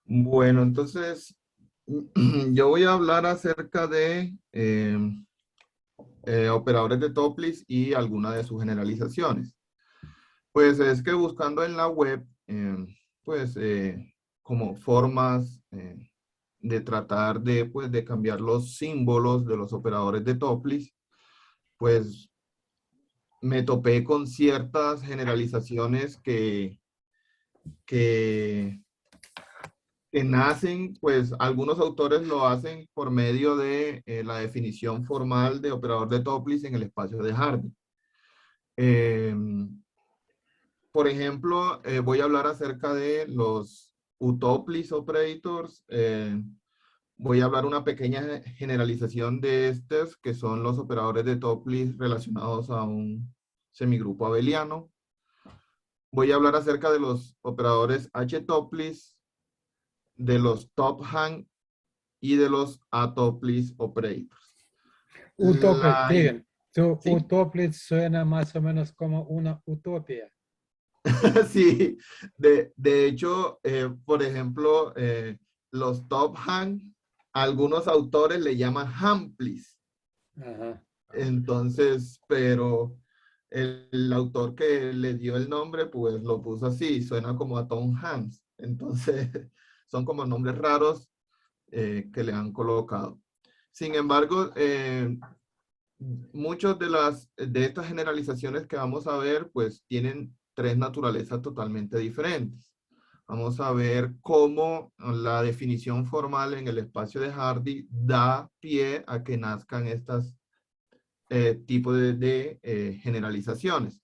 Bueno, entonces yo voy a hablar acerca de operadores de Topliss y algunas de sus generalizaciones. Pues es que buscando en la web, pues como formas de tratar de, pues, de cambiar los símbolos de los operadores de Topliss, pues me topé con ciertas generalizaciones que que nacen, pues algunos autores lo hacen por medio de la definición formal de operador de Topliss en el espacio de Hardy. Eh, por ejemplo, voy a hablar acerca de los Utopliss operators. Voy a hablar una pequeña generalización de estos, que son los operadores de Topliss relacionados a un semigrupo abeliano. Voy a hablar acerca de los operadores H-Topliss, de los top-hang y de los Atopliss operators. La, Bien, tu ¿sí? utopia suena más o menos como una utopía. Sí, de hecho, por ejemplo, los top-hang, algunos autores le llaman Hamplis. Ajá. Entonces, pero el autor que le dio el nombre, pues lo puso así, suena como a Tom Hanks. Entonces, son como nombres raros que le han colocado. Sin embargo, muchos de estas generalizaciones que vamos a ver, pues tienen tres naturalezas totalmente diferentes. Vamos a ver cómo la definición formal en el espacio de Hardy da pie a que nazcan estos tipos de generalizaciones.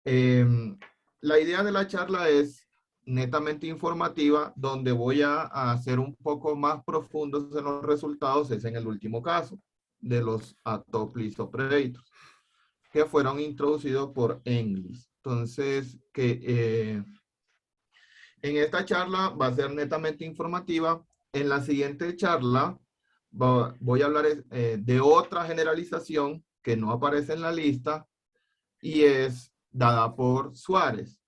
La idea de la charla es netamente informativa, donde voy a hacer un poco más profundos en los resultados, es en el último caso, de los Atopliss operators, que fueron introducidos por English. Entonces, en esta charla va a ser netamente informativa. En la siguiente charla voy a hablar de otra generalización que no aparece en la lista y es dada por Suárez,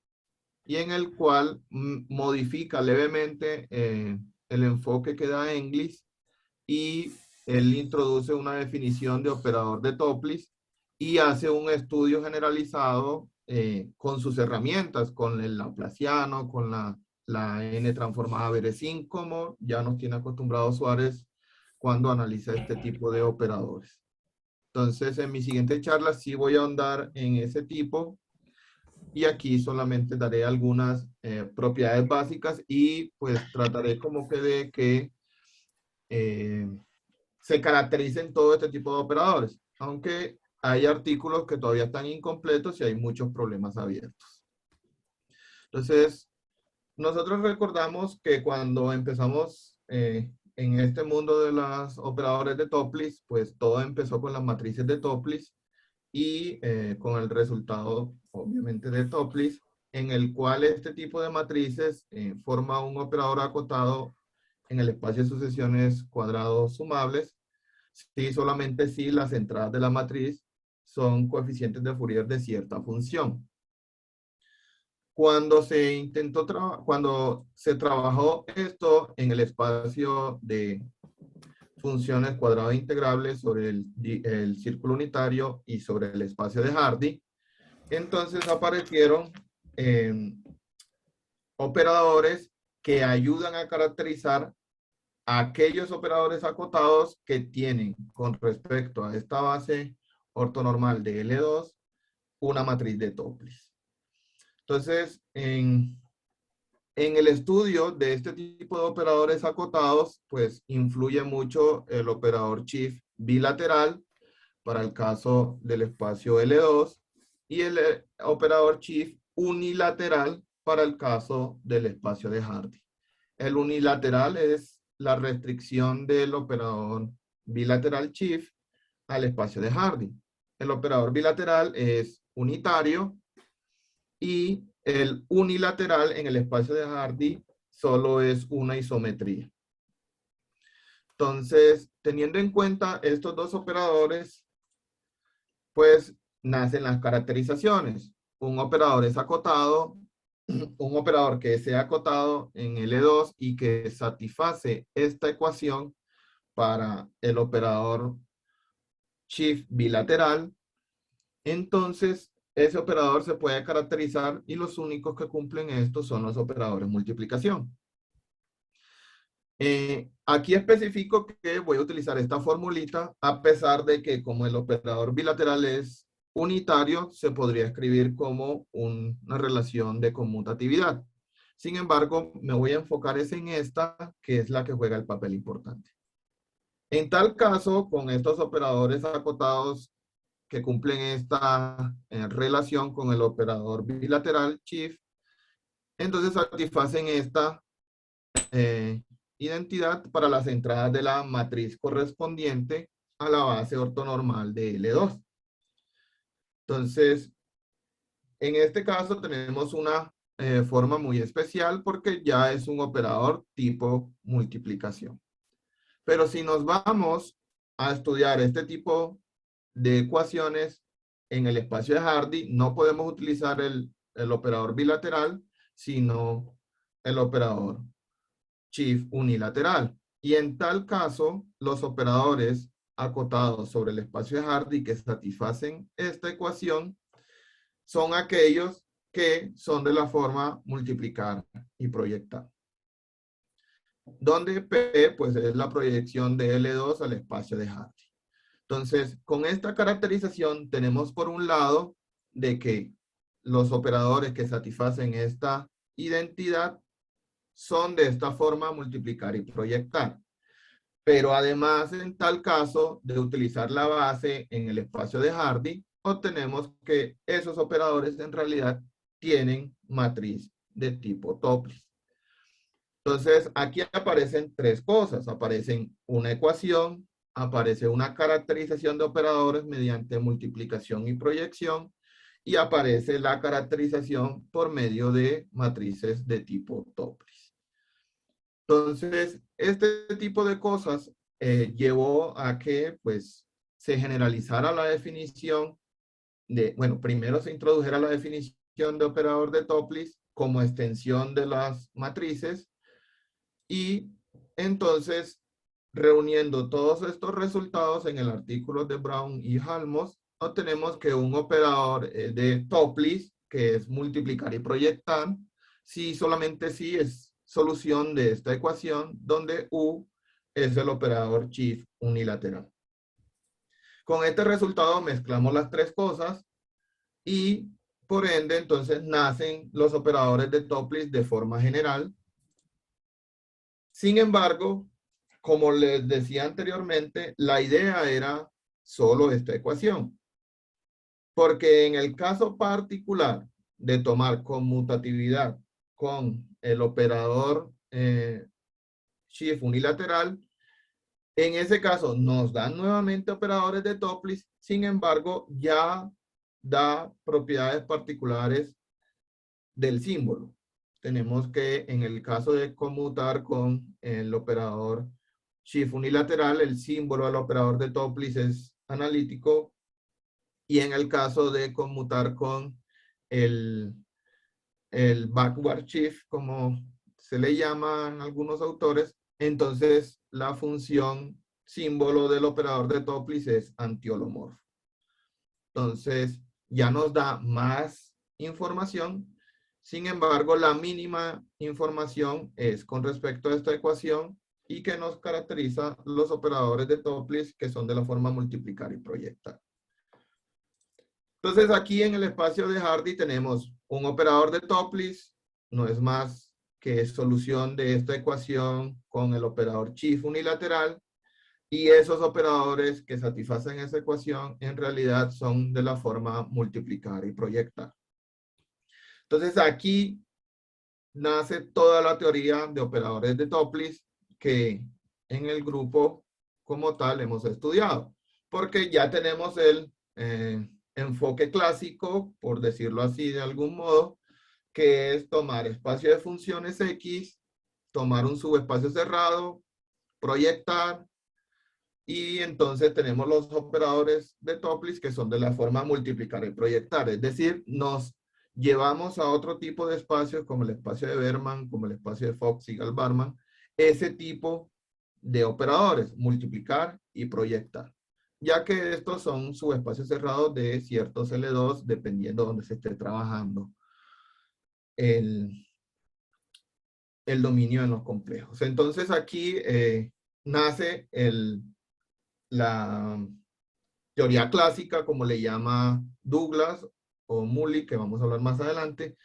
y en el cual modifica levemente el enfoque que da English, y él introduce una definición de operador de Topliss y hace un estudio generalizado con sus herramientas, con el laplaciano, con la n transformada Beresin, como ya nos tiene acostumbrado Suárez cuando analiza este tipo de operadores. Entonces, en mi siguiente charla sí voy a ahondar en ese tipo, y aquí solamente daré algunas propiedades básicas y pues trataré como que de que eh, se caractericen todo este tipo de operadores, aunque hay artículos que todavía están incompletos y hay muchos problemas abiertos. Entonces, nosotros recordamos que cuando empezamos en este mundo de los operadores de Topliss, pues todo empezó con las matrices de Topliss y con el resultado, obviamente, de Topliss, en el cual este tipo de matrices forma un operador acotado en el espacio de sucesiones cuadrados sumables, si solamente si las entradas de la matriz son coeficientes de Fourier de cierta función. Cuando se trabajó esto en el espacio de funciones cuadradas integrables sobre el círculo unitario y sobre el espacio de Hardy, entonces aparecieron eh, operadores que ayudan a caracterizar a aquellos operadores acotados que tienen con respecto a esta base ortonormal de L2 una matriz de Topliss. Entonces, en el estudio de este tipo de operadores acotados, pues influye mucho el operador Schiff bilateral para el caso del espacio L2 y el operador Schiff unilateral para el caso del espacio de Hardy. El unilateral es la restricción del operador bilateral Schiff al espacio de Hardy. El operador bilateral es unitario y el unilateral en el espacio de Hardy solo es una isometría. Entonces, teniendo en cuenta estos dos operadores, pues nacen las caracterizaciones. Un operador es acotado un operador que sea acotado en L2 y que satisface esta ecuación para el operador shift bilateral, entonces ese operador se puede caracterizar y los únicos que cumplen esto son los operadores multiplicación. Aquí especifico que voy a utilizar esta formulita a pesar de que como el operador bilateral es unitario, se podría escribir como una relación de conmutatividad. Sin embargo, me voy a enfocar en esta, que es la que juega el papel importante. En tal caso, con estos operadores acotados que cumplen esta relación con el operador bilateral shift, entonces satisfacen esta identidad para las entradas de la matriz correspondiente a la base ortonormal de L2. Entonces, en este caso tenemos una forma muy especial porque ya es un operador tipo multiplicación. Pero si nos vamos a estudiar este tipo de ecuaciones en el espacio de Hardy, no podemos utilizar el operador bilateral, sino el operador shift unilateral. Y en tal caso, los operadores acotados sobre el espacio de Hardy que satisfacen esta ecuación son aquellos que son de la forma multiplicar y proyectar. Donde P pues es la proyección de L2 al espacio de Hardy. Entonces, con esta caracterización tenemos por un lado de que los operadores que satisfacen esta identidad son de esta forma multiplicar y proyectar. Pero además, en tal caso de utilizar la base en el espacio de Hardy, obtenemos que esos operadores en realidad tienen matriz de tipo Topliss. Entonces, aquí aparecen tres cosas. Aparecen una ecuación, aparece una caracterización de operadores mediante multiplicación y proyección, y aparece la caracterización por medio de matrices de tipo Topliss. Entonces, este tipo de cosas llevó a que pues se generalizara la definición de, bueno, primero se introdujera la definición de operador de Topliss como extensión de las matrices, y entonces reuniendo todos estos resultados en el artículo de Brown y Halmos, obtenemos que un operador de Topliss, que es multiplicar y proyectar, sí, solamente sí es solución de esta ecuación, donde U es el operador shift unilateral. Con este resultado mezclamos las tres cosas y por ende entonces nacen los operadores de Topliss de forma general. Sin embargo, como les decía anteriormente, la idea era solo esta ecuación. Porque en el caso particular de tomar conmutatividad con el operador shift unilateral, en ese caso nos dan nuevamente operadores de Topliss, sin embargo, ya da propiedades particulares del símbolo. Tenemos que en el caso de conmutar con el operador shift unilateral, el símbolo del operador de Topliss es analítico, y en el caso de conmutar con el backward shift, como se le llaman algunos autores, entonces la función símbolo del operador de Topliss es antiholomorfo. Entonces ya nos da más información. Sin embargo, la mínima información es con respecto a esta ecuación y que nos caracteriza los operadores de Topliss que son de la forma multiplicar y proyectar. Entonces aquí en el espacio de Hardy tenemos un operador de Topliss, no es más que solución de esta ecuación con el operador shift unilateral, y esos operadores que satisfacen esa ecuación en realidad son de la forma multiplicar y proyectar. Entonces aquí nace toda la teoría de operadores de Topliss que en el grupo como tal hemos estudiado, porque ya tenemos el enfoque clásico, por decirlo así de algún modo, que es tomar espacio de funciones X, tomar un subespacio cerrado, proyectar, y entonces tenemos los operadores de Topliss que son de la forma multiplicar y proyectar. Es decir, nos llevamos a otro tipo de espacios como el espacio de Berman, como el espacio de Fox y Gall-Barman, ese tipo de operadores, multiplicar y proyectar, ya que estos son subespacios cerrados de ciertos L2 dependiendo de donde se esté trabajando el dominio en los complejos. Entonces aquí nace la teoría clásica, como le llama Douglas o Mully, que vamos a hablar más adelante,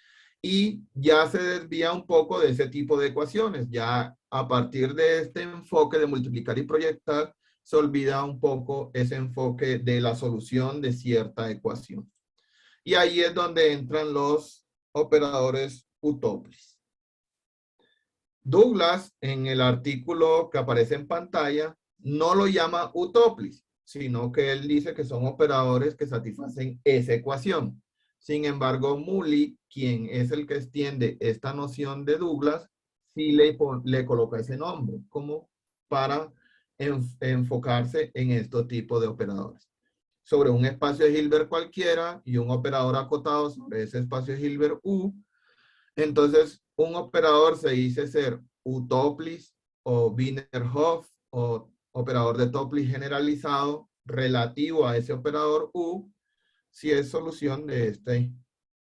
y ya se desvía un poco de ese tipo de ecuaciones. Ya a partir de este enfoque de multiplicar y proyectar, se olvida un poco ese enfoque de la solución de cierta ecuación. Y ahí es donde entran los operadores utoplis. Douglas, en el artículo que aparece en pantalla, no lo llama utoplis, sino que él dice que son operadores que satisfacen esa ecuación. Sin embargo, Mully, quien es el que extiende esta noción de Douglas, sí le coloca ese nombre, como para enfocarse en este tipo de operadores. Sobre un espacio de Hilbert cualquiera y un operador acotado sobre ese espacio de Hilbert U, entonces, un operador se dice ser utoplis o Wiener-Hoff o operador de Topliss generalizado relativo a ese operador U, si es solución de esta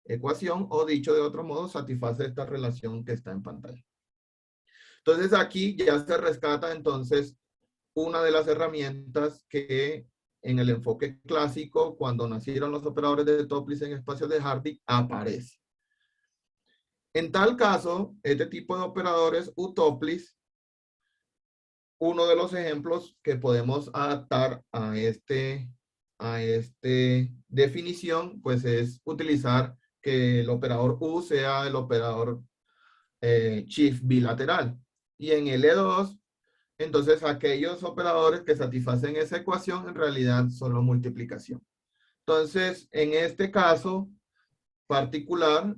ecuación o dicho de otro modo, satisface esta relación que está en pantalla. Entonces, aquí ya se rescata entonces una de las herramientas que en el enfoque clásico, cuando nacieron los operadores de Topliss en espacios de Hardy, aparece. En tal caso, este tipo de operadores utoplis, uno de los ejemplos que podemos adaptar a este definición, pues es utilizar que el operador U sea el operador Schiff bilateral. Y en L2, entonces aquellos operadores que satisfacen esa ecuación en realidad son la multiplicación. Entonces, en este caso particular,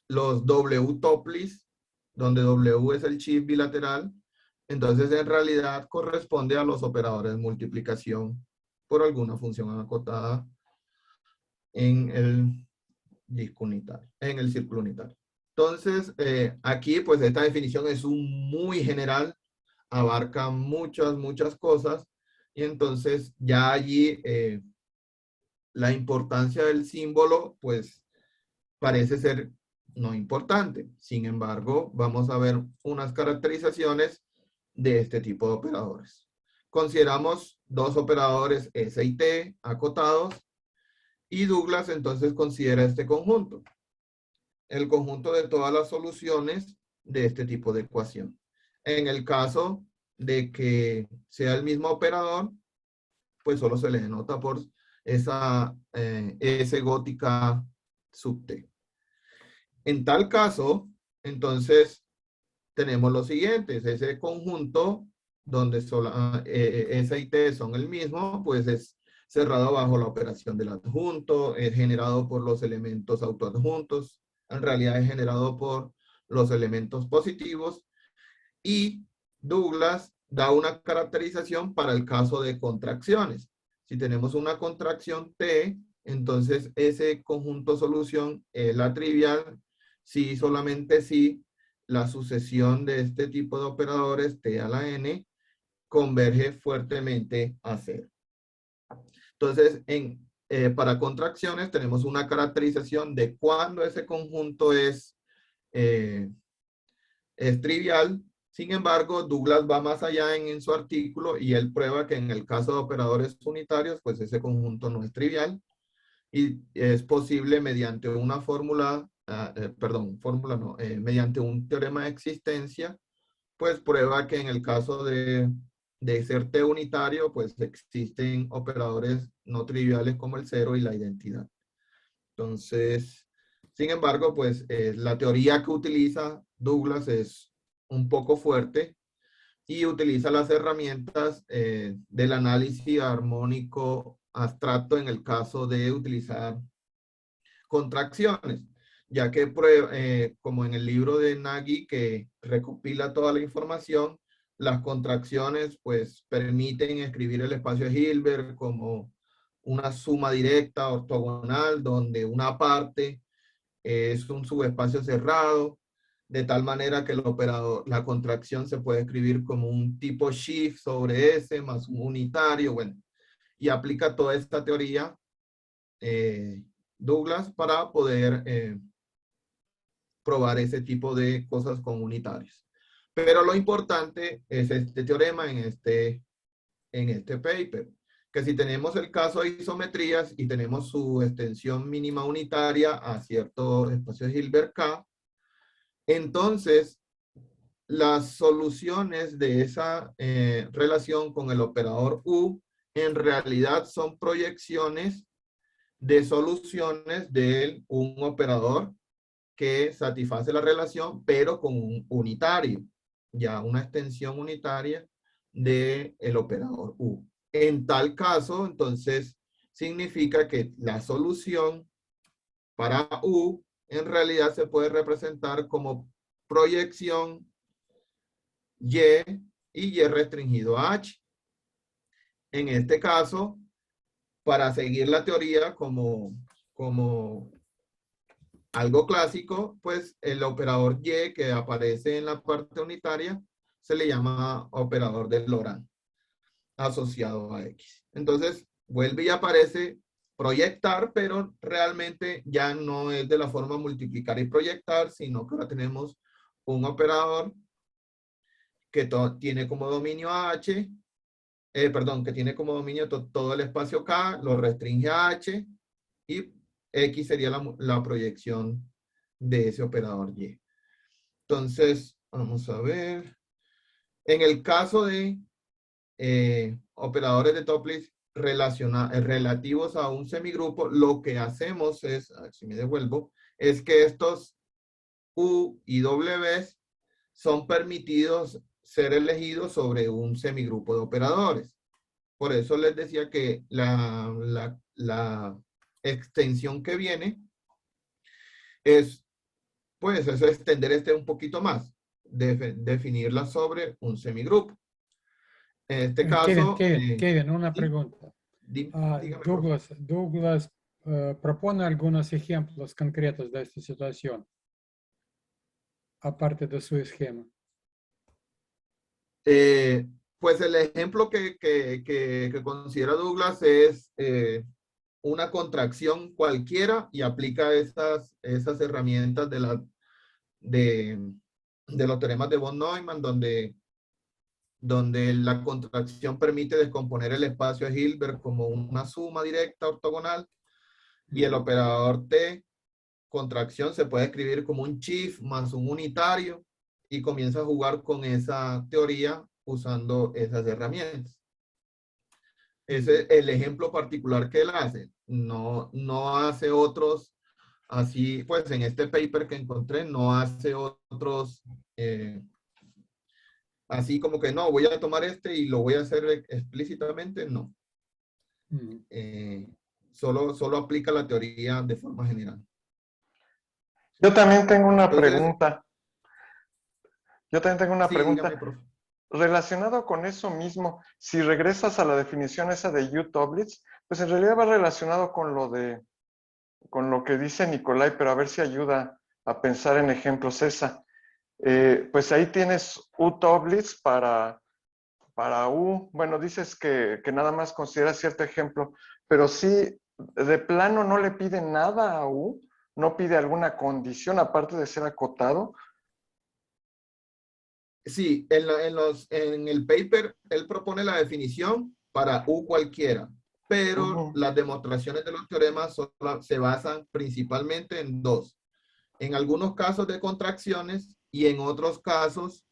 los W toplis, donde W es el Schiff bilateral, entonces en realidad corresponde a los operadores de multiplicación por alguna función acotada en el disco unitario, en el círculo unitario. Entonces, aquí pues esta definición es muy general, abarca muchas cosas, y entonces ya allí la importancia del símbolo pues parece ser no importante. Sin embargo, vamos a ver unas caracterizaciones de este tipo de operadores. Consideramos dos operadores S y T acotados y Douglas entonces considera este conjunto, el conjunto de todas las soluciones de este tipo de ecuación. En el caso de que sea el mismo operador, pues solo se le denota por esa S gótica sub T. En tal caso, entonces, tenemos los siguientes. Ese conjunto donde S y T son el mismo, pues es cerrado bajo la operación del adjunto, es generado por los elementos autoadjuntos, en realidad es generado por los elementos positivos, y Douglas da una caracterización para el caso de contracciones. Si tenemos una contracción T, entonces ese conjunto solución es la trivial si solamente si la sucesión de este tipo de operadores T a la N converge fuertemente a cero. Entonces, para contracciones tenemos una caracterización de cuándo ese conjunto es trivial. Sin embargo, Douglas va más allá en su artículo y él prueba que en el caso de operadores unitarios, pues ese conjunto no es trivial y es posible mediante una fórmula, fórmula no, mediante un teorema de existencia, pues prueba que en el caso de ser T unitario, pues existen operadores no triviales como el cero y la identidad. Entonces, sin embargo, pues la teoría que utiliza Douglas es un poco fuerte y utiliza las herramientas del análisis armónico abstracto en el caso de utilizar contracciones, ya que como en el libro de Nagy que recopila toda la información, las contracciones pues permiten escribir el espacio de Hilbert como una suma directa ortogonal donde una parte es un subespacio cerrado, de tal manera que el operador, la contracción se puede escribir como un tipo shift sobre S más un unitario, bueno, y aplica toda esta teoría Douglas para poder probar ese tipo de cosas con unitarios. Pero lo importante es este teorema en este paper, que si tenemos el caso de isometrías y tenemos su extensión mínima unitaria a cierto espacio de Hilbert K, entonces las soluciones de esa relación con el operador U en realidad son proyecciones de soluciones de un operador que satisface la relación, pero con un unitario, ya una extensión unitaria del operador U. En tal caso, entonces, significa que la solución para U en realidad se puede representar como proyección Y y Y restringido a H. En este caso, para seguir la teoría como algo clásico, pues el operador Y que aparece en la parte unitaria se le llama operador de Laurent asociado a X. Entonces, vuelve y aparece proyectar, pero realmente ya no es de la forma multiplicar y proyectar, sino que ahora tenemos un operador que tiene como dominio H, perdón, que tiene como dominio todo el espacio K, lo restringe a H, y X sería la proyección de ese operador Y. Entonces, vamos a ver. En el caso de operadores de Topliss relativos a un semigrupo, lo que hacemos es, a ver si me devuelvo, es que estos U y W son permitidos ser elegidos sobre un semigrupo de operadores. Por eso les decía que la extensión que viene es, pues, eso es extender un poquito más, definirla sobre un semigrupo. En este caso, Kevin, una sí, pregunta. dígame, profe. Douglas propone algunos ejemplos concretos de esta situación, aparte de su esquema. Pues el ejemplo que considera Douglas es una contracción cualquiera y aplica esas herramientas de los teoremas de von Neumann, donde la contracción permite descomponer el espacio de Hilbert como una suma directa ortogonal y el operador T, contracción, se puede escribir como un shift más un unitario y comienza a jugar con esa teoría usando esas herramientas. Ese es el ejemplo particular que él hace. No hace otros, así pues en este paper que encontré, no hace otros, así como que no, voy a tomar este y lo voy a hacer explícitamente, no. Solo aplica la teoría de forma general. Yo también tengo una Entonces, pregunta. sí, dígame, profe. Relacionado con eso mismo, si regresas a la definición esa de U-Toblitz, pues en realidad va relacionado con lo que dice Nicolai, pero a ver si ayuda a pensar en ejemplos esa. Pues ahí tienes U-Toblitz para U. Bueno, dices que nada más considera cierto ejemplo, pero sí, de plano no le pide nada a U, no pide alguna condición aparte de ser acotado. Sí, en el paper él propone la definición para U cualquiera, pero las demostraciones de los teoremas se basan principalmente en dos. En algunos casos de contracciones y en otros casos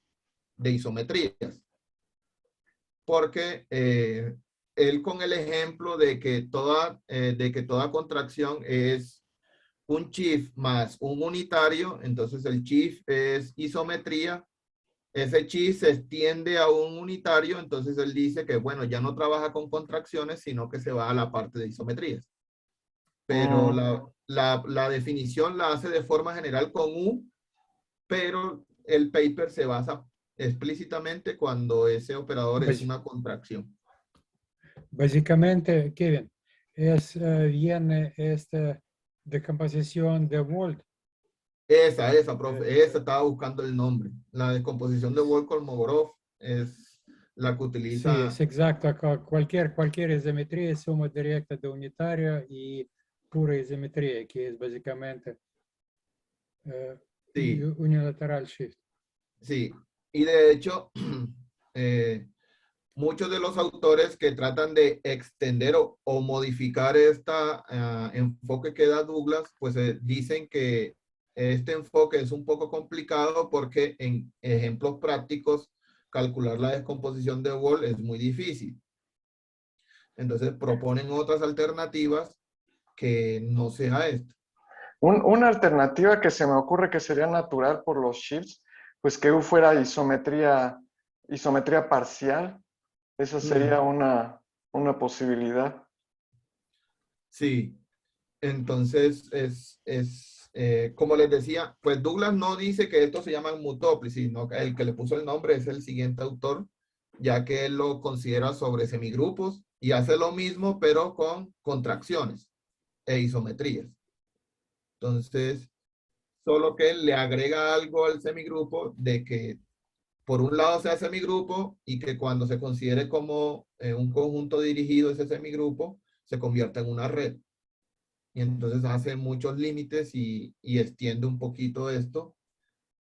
de isometrías. Porque él con el ejemplo de que toda contracción es un shift más un unitario, entonces el shift es isometría. Ese chi se extiende a un unitario, entonces él dice que, bueno, ya no trabaja con contracciones, sino que se va a la parte de isometrías. Pero la definición la hace de forma general con U, pero el paper se basa explícitamente cuando ese operador es una contracción. Básicamente, Kevin, viene esta decomposición de Wald. Esa, profe, esa estaba buscando el nombre. La descomposición de Volkov-Mogorov es la que Sí, utiliza. es exacto. Cualquier isometría es suma directa de unitaria y pura isometría, que es básicamente Sí, unilateral shift. sí. Y de hecho, eh, muchos de los autores que tratan de extender o modificar este enfoque que da Douglas, pues dicen que este enfoque es un poco complicado porque en ejemplos prácticos calcular la descomposición de Wald es muy difícil. Entonces proponen otras alternativas que no sea esta. Una alternativa que se me ocurre que sería natural por los shifts, pues que fuera isometría parcial. Esa sería una posibilidad. Sí, entonces como les decía, pues Douglas no dice que esto se llama mutópolis, sino que el que le puso el nombre es el siguiente autor, ya que él lo considera sobre semigrupos y hace lo mismo, pero con contracciones e isometrías. Entonces, solo que él le agrega algo al semigrupo de que por un lado sea semigrupo y que cuando se considere como un conjunto dirigido ese semigrupo, se convierta en una red. Y entonces hace muchos límites y extiende un poquito esto.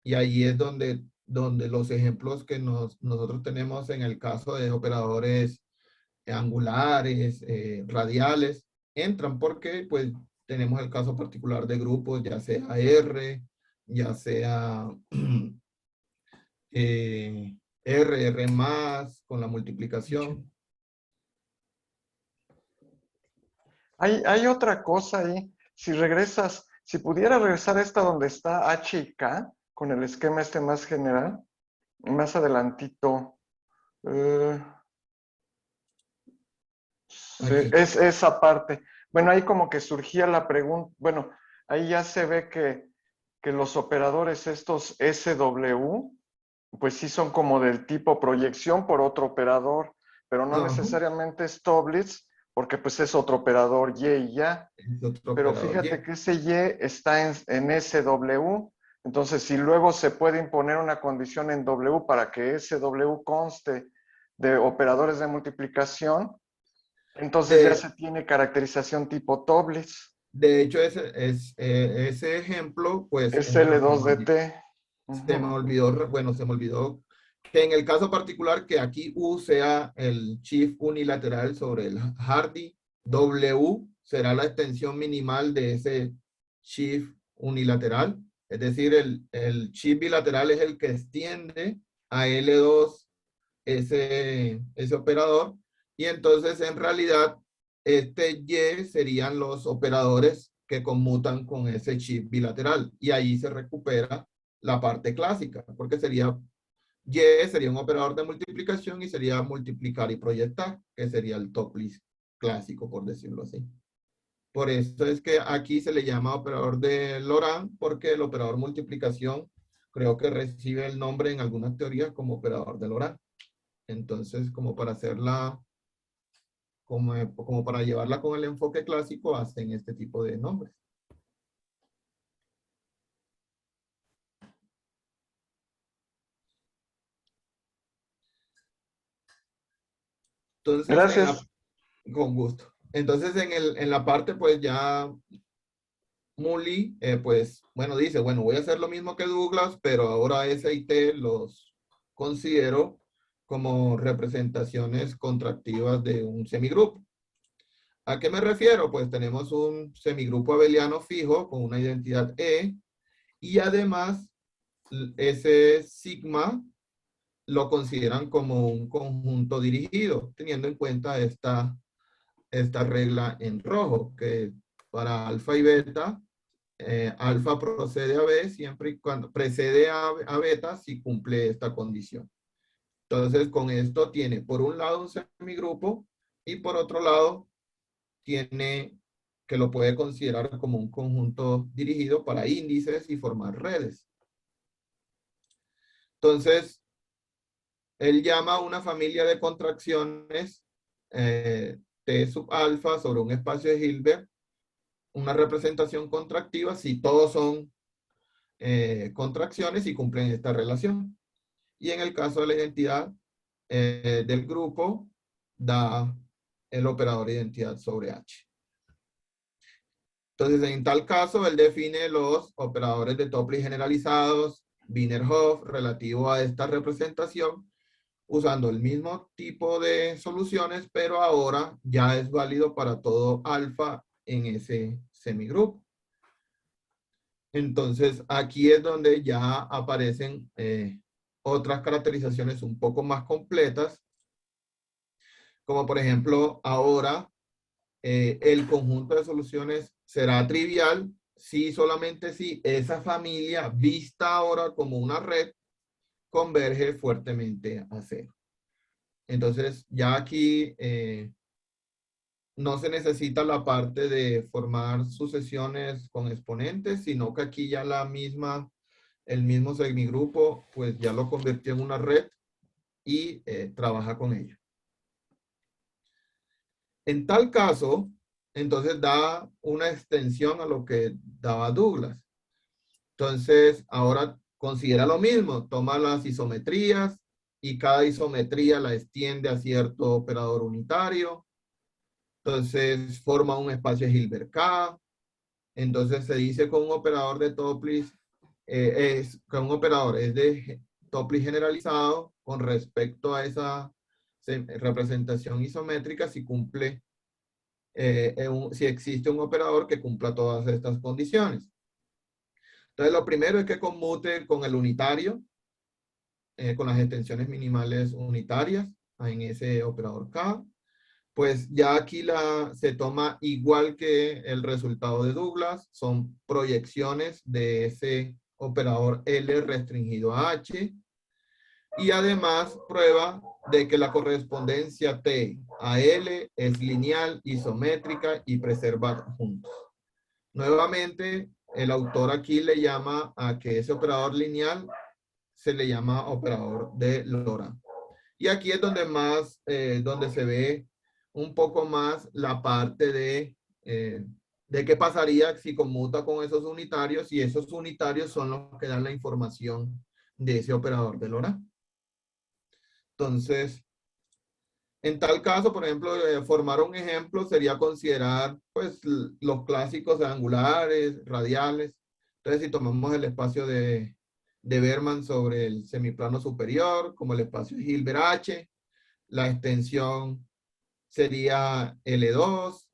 Y ahí es donde los ejemplos que nosotros tenemos en el caso de operadores angulares, radiales, entran porque pues tenemos el caso particular de grupos, ya sea R, ya sea R más con la multiplicación. Hay otra cosa ahí. Si pudiera regresar a esta donde está H y K, con el esquema este más general, más adelantito. Sí, Aquí. es esa parte. Bueno, ahí como que surgía la pregunta, bueno, ahí ya se ve que los operadores estos SW, pues sí son como del tipo proyección por otro operador, pero no Ajá, necesariamente es Toblitz, porque pues es otro operador Y y ya. es otro Pero operador fíjate Y. que ese Y está en SW, entonces si luego se puede imponer una condición en W para que SW conste de operadores de multiplicación, entonces ya De, se tiene caracterización tipo Toblitz. de hecho, ese ejemplo, pues, Es bueno, L2DT. se me olvidó, bueno, se me olvidó que en el caso particular que aquí U sea el shift unilateral sobre el Hardy, W será la extensión minimal de ese shift unilateral. Es decir, el shift bilateral es el que extiende a L2 ese operador. Y entonces, en realidad, este Y serían los operadores que conmutan con ese shift bilateral. Y ahí se recupera la parte clásica, porque Y sería un operador de multiplicación y sería multiplicar y proyectar, que sería el Topliss clásico, por decirlo así. Por eso es que aquí se le llama operador de Laurent, porque el operador multiplicación creo que recibe el nombre en algunas teorías como operador de Laurent. Entonces, como para hacerla, como para llevarla con el enfoque clásico, hacen este tipo de nombres. Entonces, Gracias. con gusto. Entonces, en la parte, pues ya Muli, pues, bueno, dice, bueno, voy a hacer lo mismo que Douglas, pero ahora S y T los considero como representaciones contractivas de un semigrupo. ¿A qué me refiero? Pues tenemos un semigrupo abeliano fijo con una identidad E y además ese sigma lo consideran como un conjunto dirigido, teniendo en cuenta esta regla en rojo, que para alfa y beta, alfa procede a B siempre y cuando precede a beta si cumple esta condición. Entonces, con esto tiene por un lado un semigrupo y por otro lado tiene que lo puede considerar como un conjunto dirigido para índices y formar redes. Entonces, él llama a una familia de contracciones T sub alfa sobre un espacio de Hilbert una representación contractiva si todos son contracciones y cumplen esta relación. Y en el caso de la identidad del grupo, da el operador de identidad sobre H. Entonces, en tal caso, él define los operadores de Topliss generalizados, Wiener-Hoff, relativo a esta representación, usando el mismo tipo de soluciones, pero ahora ya es válido para todo alfa en ese semigrupo. Entonces, aquí es donde ya aparecen otras caracterizaciones un poco más completas, como por ejemplo, ahora el conjunto de soluciones será trivial si solamente si esa familia vista ahora como una red converge fuertemente a cero. Entonces, ya aquí no se necesita la parte de formar sucesiones con exponentes, sino que aquí ya el mismo semigrupo, pues ya lo convirtió en una red y trabaja con ella. En tal caso, entonces da una extensión a lo que daba Douglas. Entonces, ahora considera lo mismo, toma las isometrías y cada isometría la extiende a cierto operador unitario. Entonces, forma un espacio Hilbert K. Entonces, se dice con un operador de Topliss, con un operador es de Topliss generalizado con respecto a esa representación isométrica si cumple, si existe un operador que cumpla todas estas condiciones. Entonces, lo primero es que conmute con el unitario, con las extensiones minimales unitarias en ese operador K. Pues ya aquí se toma igual que el resultado de Douglas, son proyecciones de ese operador L restringido a H, y además prueba de que la correspondencia T a L es lineal, isométrica y preserva juntos. Nuevamente, el autor aquí le llama a que ese operador lineal se le llama operador de Laurent. Y aquí es donde donde se ve un poco más la parte de qué pasaría si conmuta con esos unitarios, y esos unitarios son los que dan la información de ese operador de Laurent. Entonces, en tal caso, por ejemplo, formar un ejemplo sería considerar pues los clásicos angulares, radiales. Entonces, si tomamos el espacio de Berman sobre el semiplano superior, como el espacio de Hilbert H, la extensión sería L2.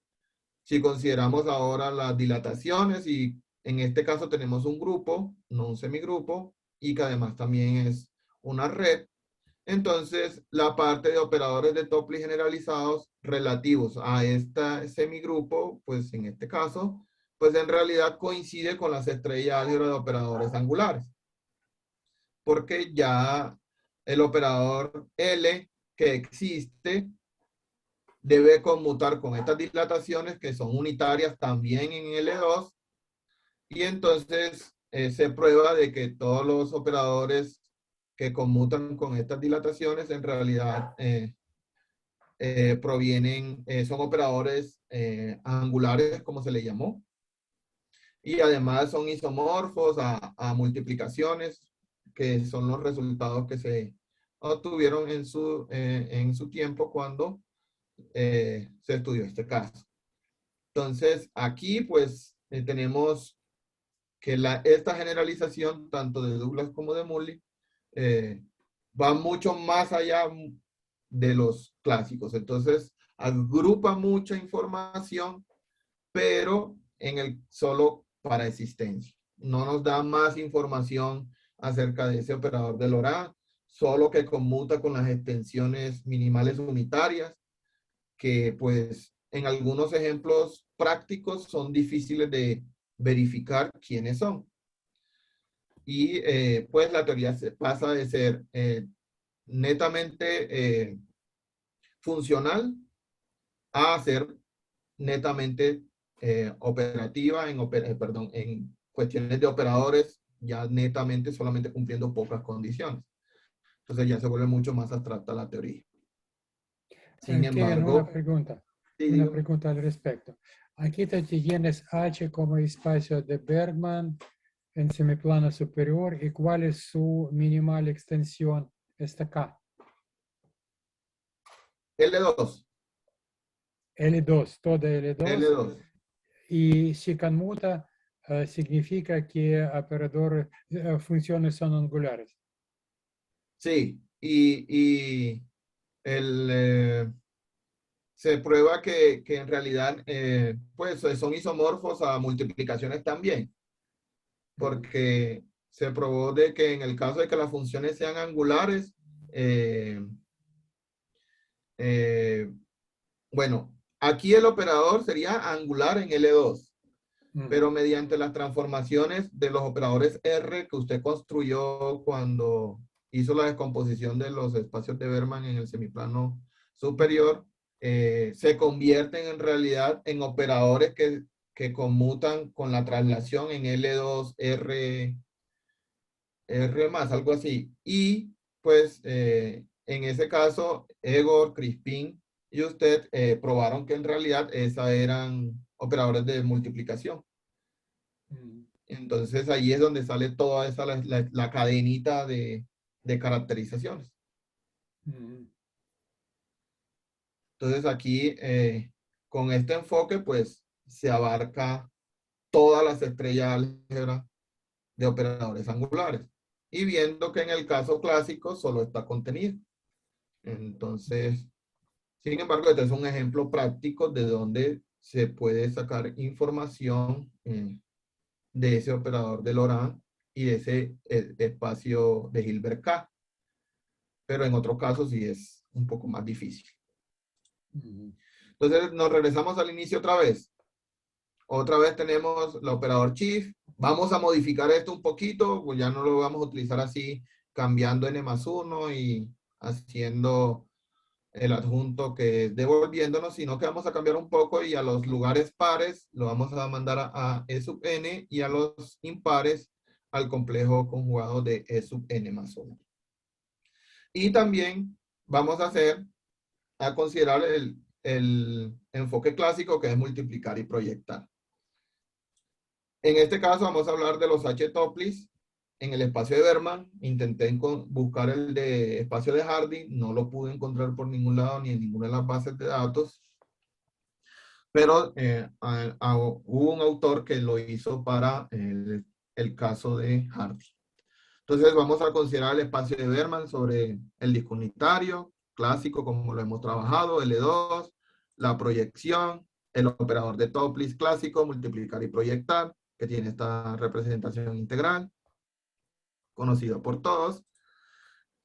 Si consideramos ahora las dilataciones, y en este caso tenemos un grupo, no un semigrupo, y que además también es una red, entonces la parte de operadores de Topliss generalizados relativos a este semigrupo, pues en este caso, pues en realidad coincide con las estrellas álgebra de operadores angulares. Porque ya el operador L que existe debe conmutar con estas dilataciones que son unitarias también en L2, y entonces se prueba de que todos los operadores que conmutan con estas dilataciones en realidad son operadores angulares, como se le llamó, y además son isomorfos a multiplicaciones, que son los resultados que se obtuvieron en su tiempo cuando se estudió este caso. Entonces, aquí pues tenemos que esta generalización, tanto de Douglas como de Murley, va mucho más allá de los clásicos. Entonces, agrupa mucha información, pero solo para existencia. No nos da más información acerca de ese operador de Laurent, solo que conmuta con las extensiones minimales unitarias, que pues en algunos ejemplos prácticos son difíciles de verificar quiénes son. Y pues la teoría pasa de ser netamente funcional a ser netamente operativa en cuestiones de operadores, ya netamente solamente cumpliendo pocas condiciones. Entonces ya se vuelve mucho más abstracta la teoría. Sin Kevin, una embargo, pregunta. Sí, una dígame. pregunta al respecto. Aquí tú tienes H como espacio de Bergman en semiplano superior y cuál es su minimal extensión, esta K. L2. L2, toda L2. L2. Y si conmuta, significa que funciones son angulares. Sí, y el, se prueba que en realidad pues son isomorfos a multiplicaciones también, porque se probó de que en el caso de que las funciones sean angulares, eh, eh, bueno, aquí el operador sería angular en L2, pero mediante las transformaciones de los operadores R que usted construyó cuando hizo la descomposición de los espacios de Berman en el semiplano superior, se convierten en realidad en operadores que conmutan con la traslación en L2 R más, algo así. Y pues en ese caso, Egor, Crispin y usted probaron que en realidad esas eran operadores de multiplicación. Entonces ahí es donde sale toda esa, la cadenita de caracterizaciones. Entonces aquí con este enfoque pues se abarca todas las estrellas álgebra de operadores angulares. Y viendo que en el caso clásico solo está contenido. Entonces, sin embargo, este es un ejemplo práctico de donde se puede sacar información de ese operador de Laurent y de ese espacio de Hilbert K. Pero en otros casos sí es un poco más difícil. Entonces nos regresamos al inicio otra vez. Otra vez tenemos el operador Chief. Vamos a modificar esto un poquito, pues ya no lo vamos a utilizar así, cambiando n+1 y haciendo el adjunto que es devolviéndonos, sino que vamos a cambiar un poco y a los lugares pares lo vamos a mandar a E sub n y a los impares al complejo conjugado de E sub n+1. Y también vamos a considerar el enfoque clásico que es multiplicar y proyectar. En este caso vamos a hablar de los H-tuples en el espacio de Berman. Intenté buscar el de espacio de Hardy, no lo pude encontrar por ningún lado ni en ninguna de las bases de datos. Pero hubo un autor que lo hizo para el caso de Hardy. Entonces vamos a considerar el espacio de Berman sobre el disco unitario, clásico como lo hemos trabajado, L2, la proyección, el operador de Topliss clásico, multiplicar y proyectar, que tiene esta representación integral, conocido por todos.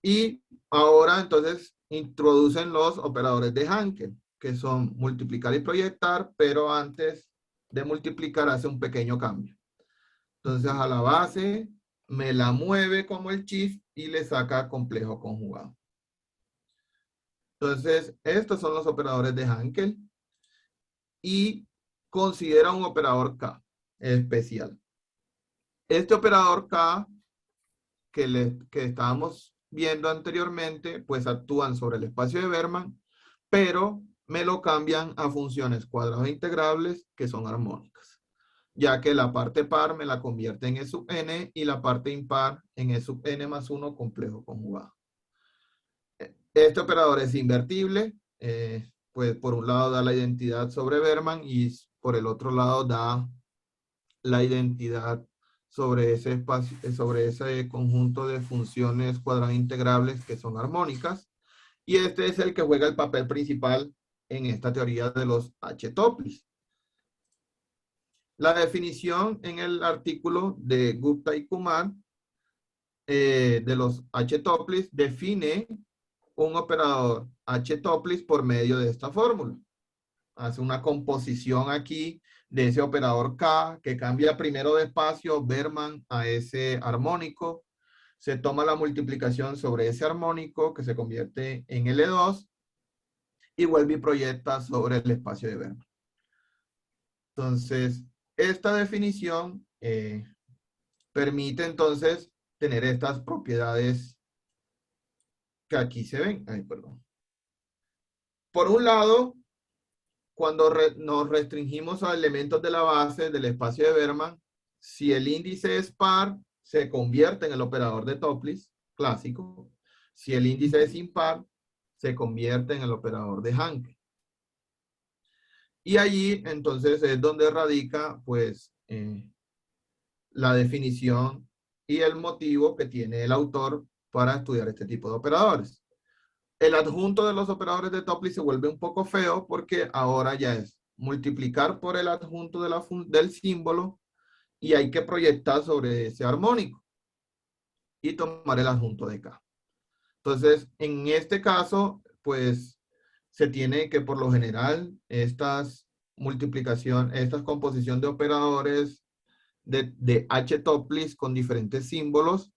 Y ahora entonces introducen los operadores de Hankel, que son multiplicar y proyectar, pero antes de multiplicar hace un pequeño cambio. Entonces a la base me la mueve como el Chief y le saca complejo conjugado. Entonces estos son los operadores de Hankel y considera un operador K especial. Este operador K que estábamos viendo anteriormente, pues actúan sobre el espacio de Berman, pero me lo cambian a funciones cuadrados integrables que son armónicas, ya que la parte par me la convierte en E sub n y la parte impar en E sub n+1 complejo conjugado. Este operador es invertible, pues por un lado da la identidad sobre Berman y por el otro lado da la identidad sobre ese espacio, sobre ese conjunto de funciones cuadradas integrables que son armónicas. Y este es el que juega el papel principal en esta teoría de los H-tuples. La definición en el artículo de Gupta y Kumar de los H-tuples define un operador H-tuples por medio de esta fórmula. Hace una composición aquí de ese operador K que cambia primero de espacio Berman a ese armónico. Se toma la multiplicación sobre ese armónico que se convierte en L2 y vuelve y proyecta sobre el espacio de Berman. Entonces, esta definición permite entonces tener estas propiedades que aquí se ven. Ay, perdón. Por un lado, cuando nos restringimos a elementos de la base del espacio de Berman, si el índice es par, se convierte en el operador de Topliss clásico. Si el índice es impar, se convierte en el operador de Hanke. Y allí, entonces, es donde radica, pues, la definición y el motivo que tiene el autor para estudiar este tipo de operadores. El adjunto de los operadores de Topliss se vuelve un poco feo porque ahora ya es multiplicar por el adjunto del símbolo y hay que proyectar sobre ese armónico y tomar el adjunto de K. Entonces, en este caso, pues se tiene que por lo general estas composición de operadores de H Topliss con diferentes símbolos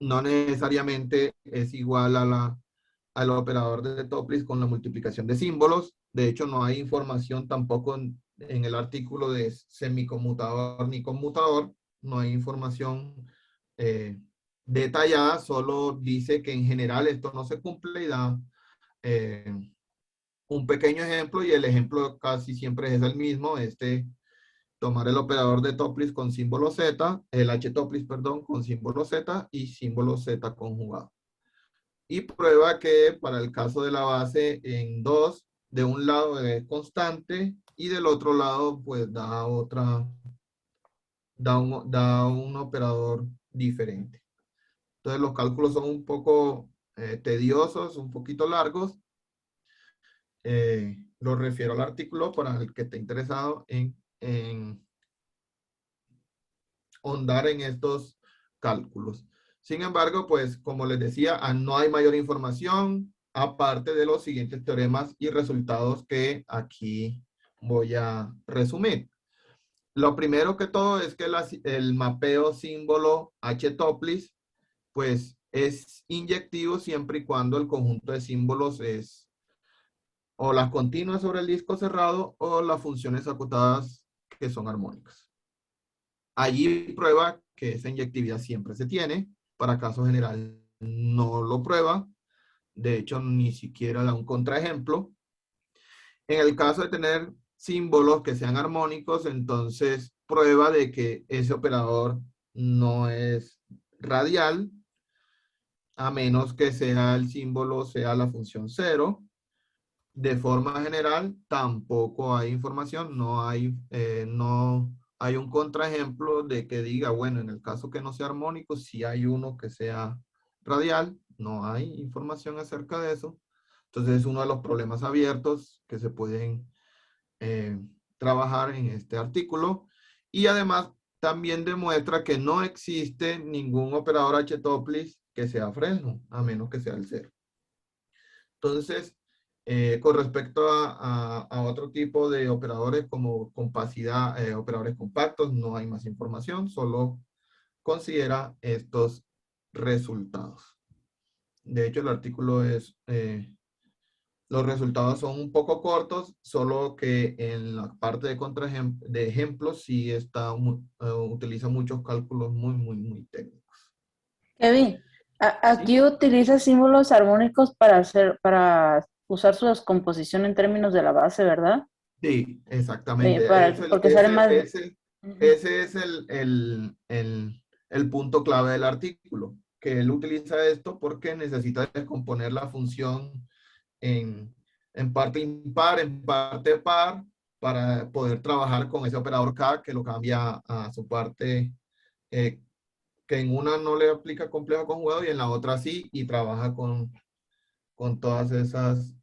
no necesariamente es igual al operador de Topliss con la multiplicación de símbolos. De hecho, no hay información tampoco en el artículo de semiconmutador ni conmutador. No hay información detallada, solo dice que en general esto no se cumple y da un pequeño ejemplo, y el ejemplo casi siempre es el mismo, tomar el operador de Topliss con símbolo Z, el H Topliss, perdón, con símbolo Z y símbolo Z conjugado. Y prueba que para el caso de la base en 2, de un lado es constante y del otro lado pues da un operador diferente. Entonces los cálculos son un poco tediosos, un poquito largos. Lo refiero al artículo para el que esté interesado en ahondar en estos cálculos. Sin embargo, pues como les decía, no hay mayor información aparte de los siguientes teoremas y resultados que aquí voy a resumir. Lo primero que todo es que el mapeo símbolo H Topliss pues es inyectivo siempre y cuando el conjunto de símbolos es o las continuas sobre el disco cerrado o las funciones acotadas que son armónicas. Allí prueba que esa inyectividad siempre se tiene. Para caso general no lo prueba. De hecho, ni siquiera da un contraejemplo. En el caso de tener símbolos que sean armónicos, entonces prueba de que ese operador no es radial, a menos que sea el símbolo, sea la función 0. De forma general, tampoco hay información, no hay un contraejemplo de que diga, bueno, en el caso que no sea armónico, si hay uno que sea radial, no hay información acerca de eso. Entonces es uno de los problemas abiertos que se pueden trabajar en este artículo. Y además también demuestra que no existe ningún operador H Topliss que sea Fresnel, a menos que sea el 0. Entonces, con respecto a otro tipo de operadores como compacidad, operadores compactos, no hay más información, solo considera estos resultados. De hecho, el artículo los resultados son un poco cortos, solo que en la parte de ejemplos sí utiliza muchos cálculos muy técnicos. Kevin, aquí utiliza símbolos armónicos para usar su descomposición en términos de la base, ¿verdad? Sí, exactamente. Porque sale más... Ese es el punto clave del artículo, que él utiliza esto porque necesita descomponer la función en parte impar, en parte par, para poder trabajar con ese operador K que lo cambia a su parte, que en una no le aplica complejo conjugado y en la otra sí, y trabaja con todas esas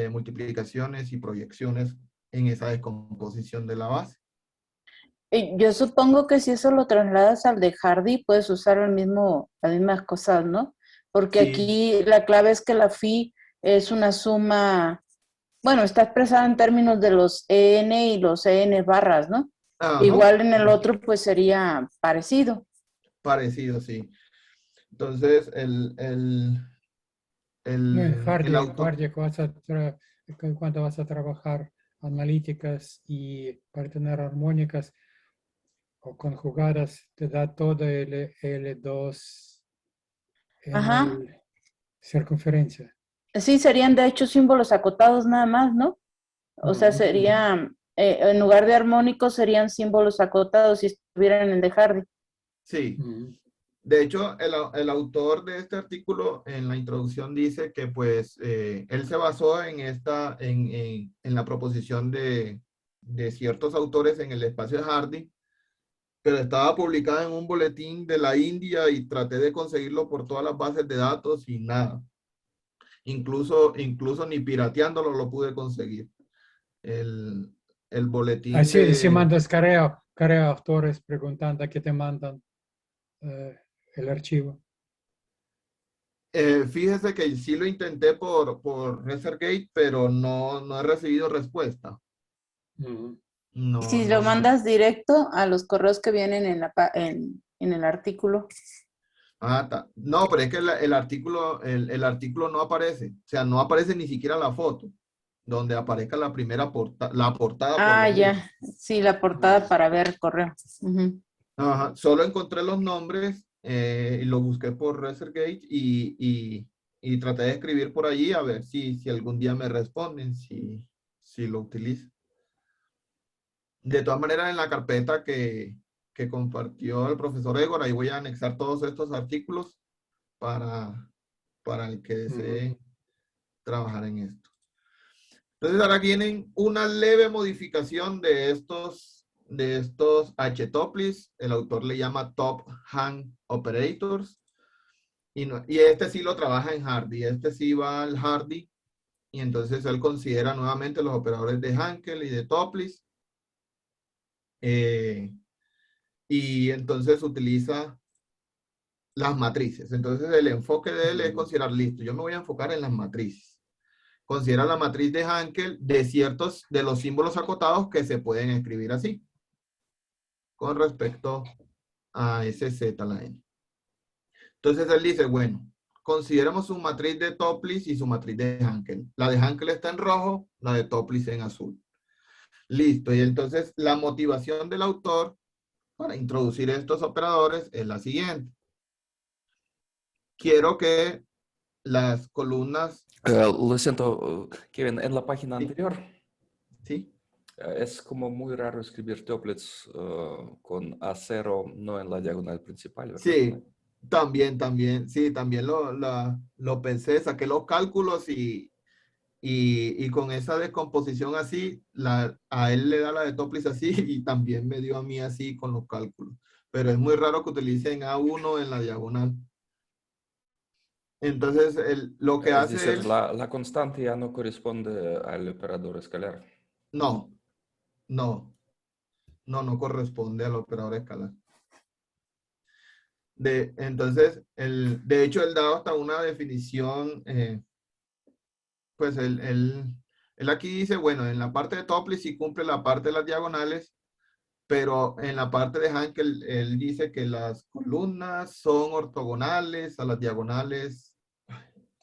multiplicaciones y proyecciones en esa descomposición de la base. Yo supongo que si eso lo trasladas al de Hardy, puedes usar las mismas cosas, ¿no? Porque Sí. aquí la clave es que la phi es una suma, bueno, está expresada en términos de los EN y los EN barras, ¿no? Ajá. Igual en el otro pues sería parecido. Parecido, sí. Entonces, No, en Hardy, autor... cuando vas a trabajar analíticas y para tener armónicas o conjugadas, te da todo el L2 en Ajá. circunferencia. Sí, serían de hecho símbolos acotados nada más, ¿no? O sea, sería, en lugar de armónicos serían símbolos acotados si estuvieran en de Hardy. Sí. Ujú. De hecho, el autor de este artículo en la introducción dice que pues él se basó en en la proposición de ciertos autores en el espacio de Hardy, pero estaba publicada en un boletín de la India y traté de conseguirlo por todas las bases de datos y nada. Incluso ni pirateándolo lo pude conseguir. El, el boletín Así, si de... mandas correo a autores preguntando a qué te mandan el archivo. Fíjese que sí lo intenté por ResearchGate, pero no he recibido respuesta. Ujú. Y No, si lo no. mandas directo a los correos que vienen en el artículo. No, pero es que el artículo no aparece. O sea, no aparece ni siquiera la foto, donde aparezca la primera la portada por lo Ah, menos. ya. Sí, la portada para ver el correo. Ujú. Ajá, solo encontré los nombres y lo busqué por ResearchGate y traté de escribir por allí a ver si algún día me responden, si lo utilizo. De todas maneras, en la carpeta que compartió el profesor Egor, ahí voy a anexar todos estos artículos para, para el que desee trabajar en esto. Entonces ahora tienen una leve modificación de estos htoplis. El autor le llama top hang operators. Y este sí lo trabaja en Hardy. Este sí va al Hardy. Y entonces él considera nuevamente los operadores de Hankel y de Toplis. Y entonces utiliza las matrices. Entonces el enfoque de él es considerar, listo, yo me voy a enfocar en las matrices. Considera la matriz de Hankel de los símbolos acotados que se pueden escribir así, con respecto a ese Z, la N. Entonces él dice, bueno, consideremos su matriz de Toplis y su matriz de Hankel. La de Hankel está en rojo, la de Toplis en azul. Listo, y entonces la motivación del autor para introducir estos operadores es la siguiente. Quiero que las columnas... Lo siento, Kevin, en la página Sí, anterior sí, es como muy raro escribir templates con A0, no en la diagonal principal, ¿verdad? sí, también, sí, también lo pensé, saqué los cálculos y con esa descomposición así, a él le da la de Toplis así y también me dio a mí así con los cálculos. Pero es muy raro que utilicen A1 en la diagonal. Entonces, lo que Es hace decir, él, la constante ya no corresponde al operador escalar. no, no, no corresponde al operador escalar. Entonces, de hecho, él da hasta una definición, pues él aquí dice, bueno, en la parte de Toplis sí cumple la parte de las diagonales, pero en la parte de Hankel, él dice que las columnas son ortogonales a las diagonales,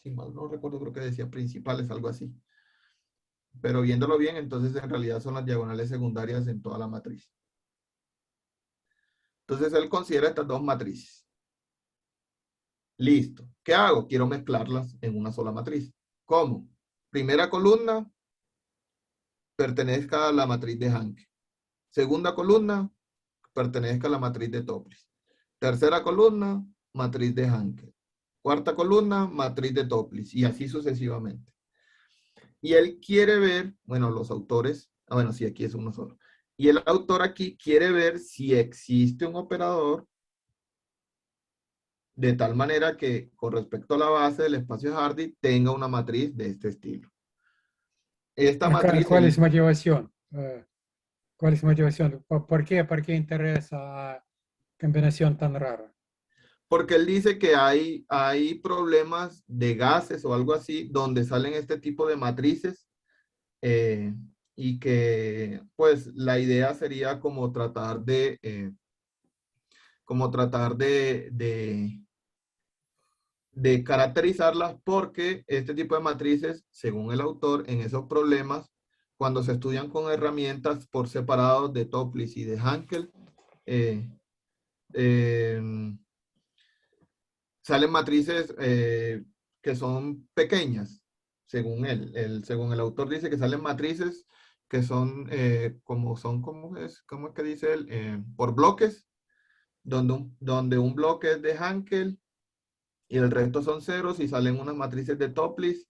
si mal no recuerdo, creo que decía principales, algo así. Pero viéndolo bien, entonces en realidad son las diagonales secundarias en toda la matriz. Entonces él considera estas dos matrices. Listo. ¿Qué hago? Quiero mezclarlas en una sola matriz. ¿Cómo? Primera columna pertenezca a la matriz de Hankel. Segunda columna pertenezca a la matriz de Toplis. Tercera columna, matriz de Hankel. Cuarta columna, matriz de Toplis. Y así sucesivamente. Y él quiere ver, bueno, los autores, bueno, sí, aquí es uno solo. Y el autor aquí quiere ver si existe un operador de tal manera que con respecto a la base del espacio Hardy tenga una matriz de este estilo. Esta matriz, ¿Cuál es motivación? ¿Cuál es motivación? ¿Por qué interesa combinación tan rara? porque él dice que hay problemas de gases o algo así donde salen este tipo de matrices y que pues la idea sería como tratar de caracterizarlas porque este tipo de matrices, según el autor, en esos problemas, cuando se estudian con herramientas por separado de Toplis y de Hankel, eh, eh, salen matrices que son pequeñas, según él. Según el autor dice que salen matrices que son, ¿cómo es que dice él? Por bloques, donde un bloque es de Hankel y el resto son ceros y salen unas matrices de Topliss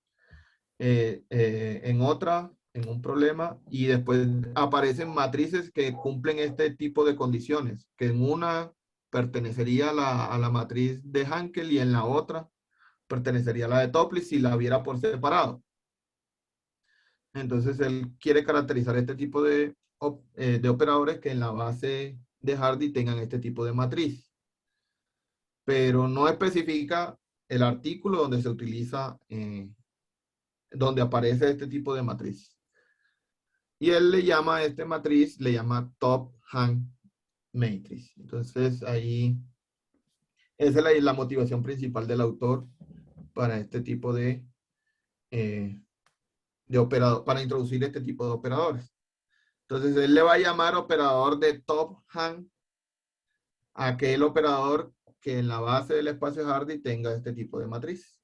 en un problema, y después aparecen matrices que cumplen este tipo de condiciones, que en una pertenecería a la matriz de Hankel y en la otra pertenecería a la de Topliss si la viera por separado. Entonces él quiere caracterizar este tipo de operadores que en la base de Hardy tengan este tipo de matriz, pero no especifica el artículo donde se utiliza, donde aparece este tipo de matriz. Y él le llama a este matriz, le llama top hang matrix. Entonces ahí, esa es la motivación principal del autor para este tipo de operador, para introducir este tipo de operadores. Entonces él le va a llamar operador de top hang a aquel operador que en la base del espacio Hardy tenga este tipo de matriz.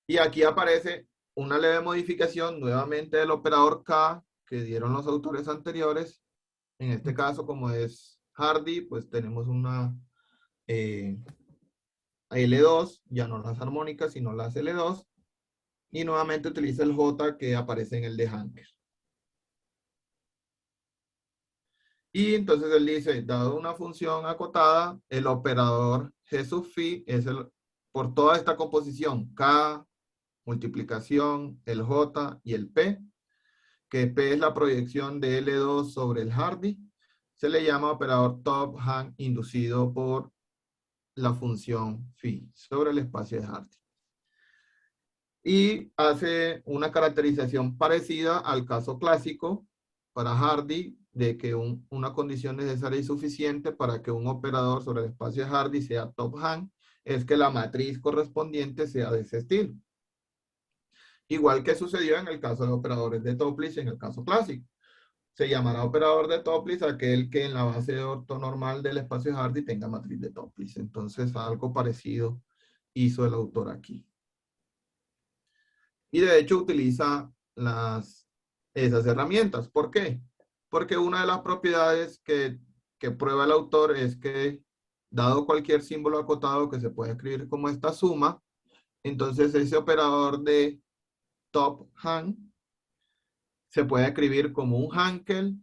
Y aquí aparece una leve modificación nuevamente del operador K que dieron los autores anteriores. En este caso, como es Hardy, pues tenemos una L2, ya no las armónicas, sino las L2. Y nuevamente utiliza el J que aparece en el de Hankel. Y entonces él dice, dado una función acotada, el operador G sub phi es por toda esta composición, K, multiplicación, el J y el P, que P es la proyección de L2 sobre el Hardy, se le llama operador top hang inducido por la función phi sobre el espacio de Hardy. Y hace una caracterización parecida al caso clásico para Hardy, de que una condición necesaria y suficiente para que un operador sobre el espacio de Hardy sea top hang es que la matriz correspondiente sea de ese estilo. Igual que sucedió en el caso de operadores de Topliss en el caso clásico. Se llamará operador de Topliss aquel que en la base de ortonormal del espacio de Hardy tenga matriz de Topliss. Entonces algo parecido hizo el autor aquí. Y de hecho utiliza esas herramientas. ¿Por qué? Porque una de las propiedades que prueba el autor es que, dado cualquier símbolo acotado que se puede escribir como esta suma, entonces ese operador de top hang se puede escribir como un Hankel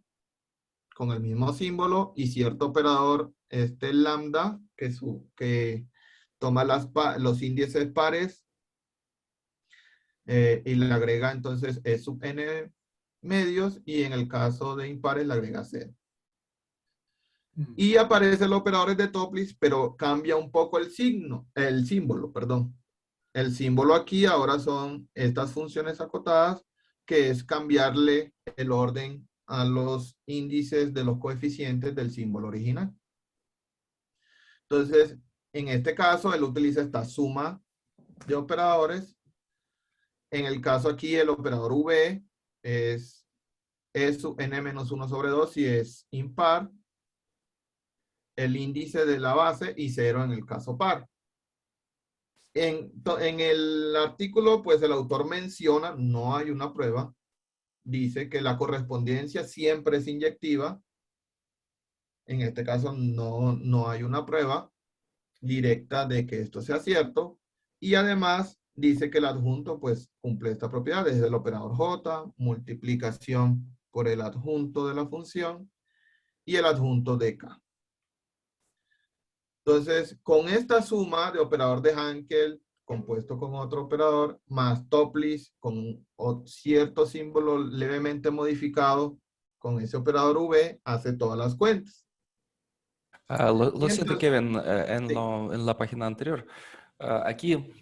con el mismo símbolo y cierto operador, este lambda, que toma los índices pares y le agrega entonces E sub n medios, y en el caso de impares le agrega 0. Y aparece el operador de Topliss, pero cambia un poco el símbolo, perdón. El símbolo aquí ahora son estas funciones acotadas, que es cambiarle el orden a los índices de los coeficientes del símbolo original. Entonces, en este caso, él utiliza esta suma de operadores. En el caso aquí, el operador V es sub n menos 1 sobre 2 si es impar, el índice de la base, y 0 en el caso par. En el artículo, pues el autor menciona, no hay una prueba, dice que la correspondencia siempre es inyectiva. En este caso no hay una prueba directa de que esto sea cierto, y además dice que el adjunto pues cumple esta propiedad desde el operador J, multiplicación por el adjunto de la función y el adjunto de K. Entonces, con esta suma de operador de Hankel compuesto con otro operador, más Topliss con cierto símbolo levemente modificado con ese operador V, hace todas las cuentas. Lo siento, Kevin, Sí. en la página anterior. Aquí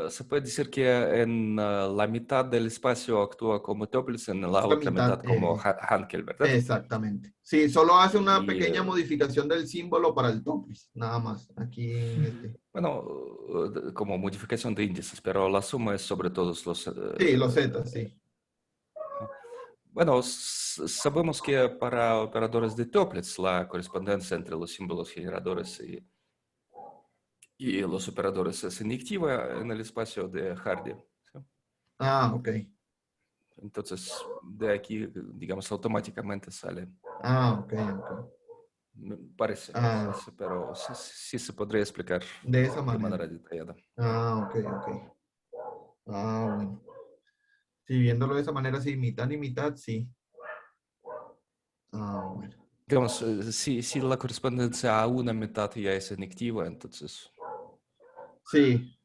se puede decir que en la mitad del espacio actúa como Topliss, en la otra mitad como Hankel, ¿verdad? Exactamente. Sí, solo hace una Y, pequeña modificación del símbolo para el Topliss, nada más. Aquí en este. Bueno, como modificación de índices, pero la suma es sobre todos los... Sí, los Z, sí. Bueno, sabemos que para operadores de Topliss la correspondencia entre los símbolos generadores y los operadores es inyectiva en el espacio de Hardy. ¿Sí? Ah, ok. Entonces, de aquí, digamos, automáticamente sale. Ok, ok. Me parece, Ah, pero sí se podría explicar de esa de manera manera. detallada. Ok, ok. Bueno. Sí, viéndolo de esa manera, sí, mitad y mitad, sí. Bueno. Digamos, si la correspondencia a una mitad ya es inequitativa, entonces... Sí,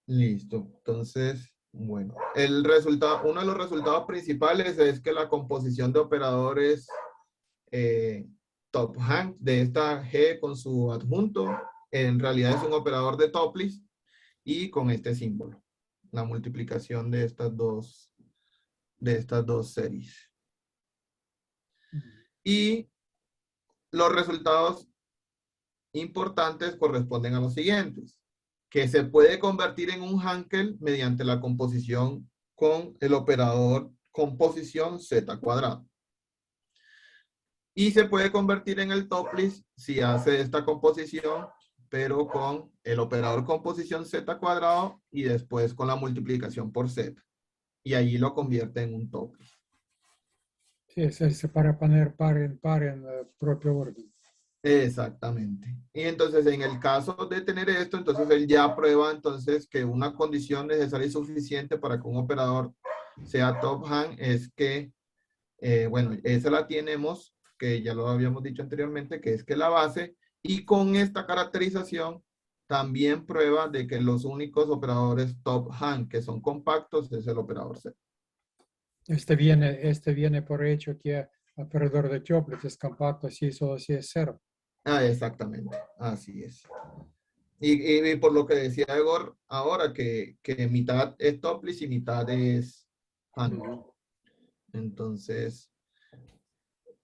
listo. Entonces, bueno, el resultado, uno de los resultados principales es que la composición de operadores top hang de esta G con su adjunto, en realidad es un operador de Topliss y con este símbolo, la multiplicación de estas dos series. Y los resultados importantes corresponden a los siguientes, que se puede convertir en un Hankel mediante la composición con el operador composición z cuadrado. Y se puede convertir en el Topliss si hace esta composición, pero con el operador composición z cuadrado y después con la multiplicación por z. Y allí lo convierte en un Topliss. Sí, es para poner par en propio orden. Exactamente. Y entonces en el caso de tener esto, entonces él ya prueba entonces que una condición necesaria y suficiente para que un operador sea top hang es que, bueno, esa la tenemos, que ya lo habíamos dicho anteriormente, que es que la base, y con esta caracterización también prueba de que los únicos operadores top hang que son compactos es el operador C. Este viene por hecho que operador de Topliss es compacto solo si es cero. Exactamente, así es. Y por lo que decía Igor ahora, que mitad es Topliss y mitad es Hankel. Entonces,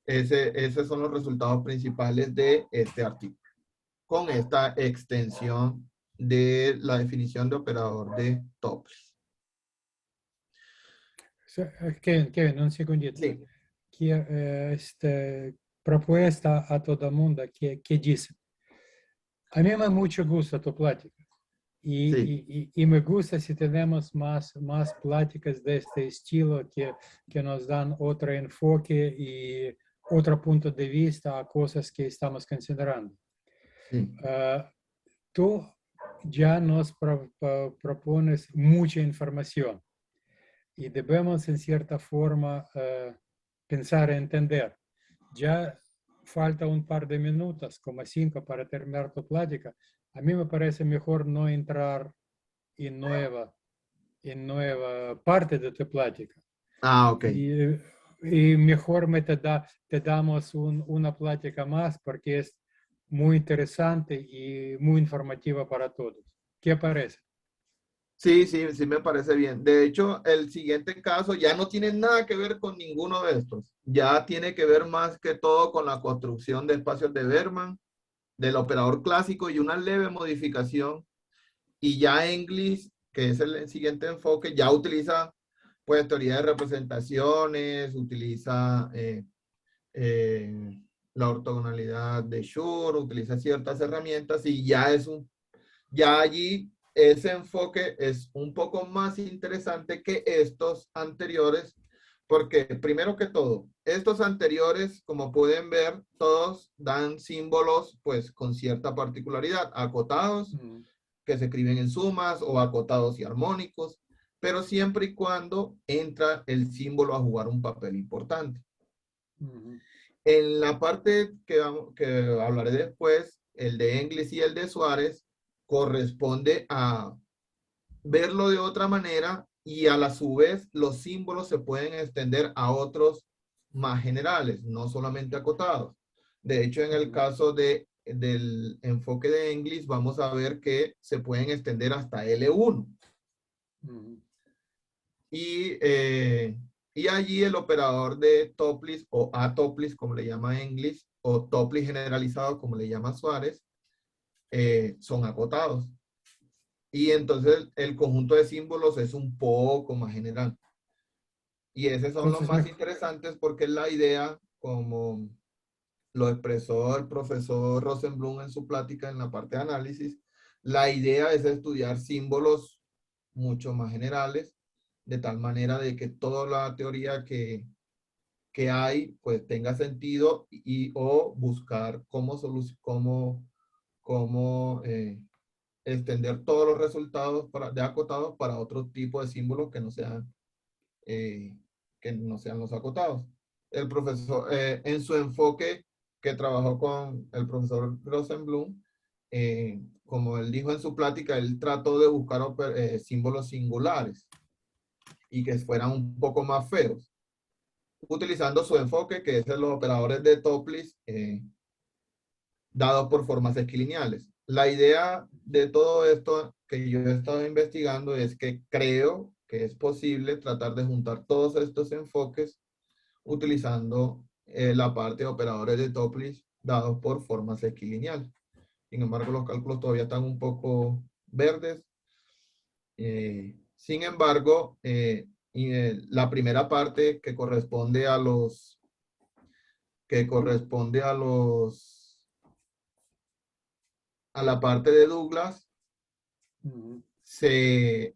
esos son los resultados principales de este artículo, con esta extensión de la definición de operador de Topliss. Kevin, un segundito. Sí, Que, propuesta a todo mundo que dice, a mí me da mucho gusto tu plática sí. y me gusta si tenemos más pláticas de este estilo que nos dan otro enfoque y otro punto de vista a cosas que estamos considerando. Sí. Tú ya nos propones mucha información y debemos en cierta forma pensar y entender. Ya falta un par de minutos, como 5, para terminar tu plática. A mí me parece mejor no entrar en nueva parte de tu plática. Ok. Y mejor te damos una plática más porque es muy interesante y muy informativa para todos. ¿Qué parece? Sí, sí, sí me parece bien. De hecho, el siguiente caso ya no tiene nada que ver con ninguno de estos. Ya tiene que ver más que todo con la construcción de espacios de Berman, del operador clásico y una leve modificación. Y ya English, que es el siguiente enfoque, ya utiliza pues teoría de representaciones, utiliza la ortogonalidad de Schur, utiliza ciertas herramientas y ya allí ese enfoque es un poco más interesante que estos anteriores, porque primero que todo, estos anteriores, como pueden ver, todos dan símbolos pues con cierta particularidad, acotados, que se escriben en sumas o acotados y armónicos, pero siempre y cuando entra el símbolo a jugar un papel importante. En la parte que hablaré después, el de English y el de Suárez, corresponde a verlo de otra manera y a la su vez los símbolos se pueden extender a otros más generales, no solamente acotados. De hecho, en el caso del enfoque de English, vamos a ver que se pueden extender hasta L1. Y allí el operador de Topliss o A-Topliss, como le llama English, o Topliss generalizado, como le llama Suárez, son acotados. Y entonces el conjunto de símbolos es un poco más general. Y esos son los más interesantes porque es la idea, como lo expresó el profesor Rosenblum en su plática en la parte de análisis, la idea es estudiar símbolos mucho más generales, de tal manera de que toda la teoría que hay, pues tenga sentido o buscar cómo extender todos los resultados de acotados para otro tipo de símbolos que no sean los acotados. El profesor, en su enfoque que trabajó con el profesor Rosenblum, como él dijo en su plática, él trató de buscar símbolos singulares y que fueran un poco más feos, utilizando su enfoque, que es los operadores de Topliss dados por formas esquilineales. La idea de todo esto que yo he estado investigando es que creo que es posible tratar de juntar todos estos enfoques utilizando la parte de operadores de Topliss dados por formas esquilineales. Sin embargo, los cálculos todavía están un poco verdes. Sin embargo, la primera parte que corresponde a la parte de Douglas se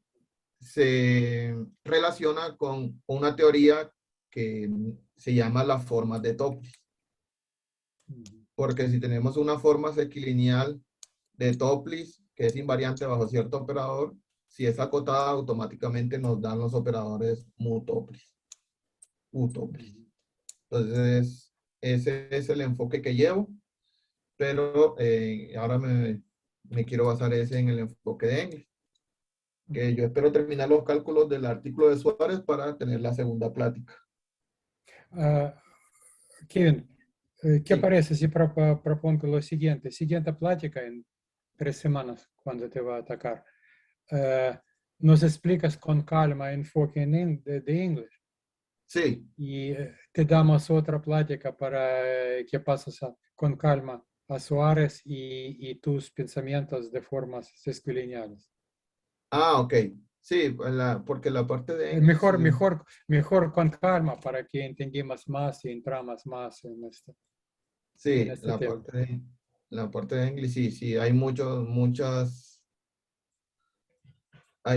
relaciona con una teoría que se llama las formas de Topliss. Porque si tenemos una forma sequilineal de Topliss que es invariante bajo cierto operador, si es acotada, automáticamente nos dan los operadores mu-Topliss. U-Topliss. Entonces, ese es el enfoque que llevo, pero ahora me quiero basar en el enfoque de English, que yo espero terminar los cálculos del artículo de Suárez para tener la segunda plática. Kevin, ¿qué Sí. parece si propongo lo siguiente? Siguiente plática en 3 semanas, cuando te va a atacar. Nos explicas con calma enfoque de English. Sí, Y te damos otra plática para que pases con calma a Suárez y tus pensamientos de formas esquilineales. ok. Sí, porque la parte de English, Mejor con calma para que entendamos más y entramos más en este sí, tema. la parte de English, sí, hay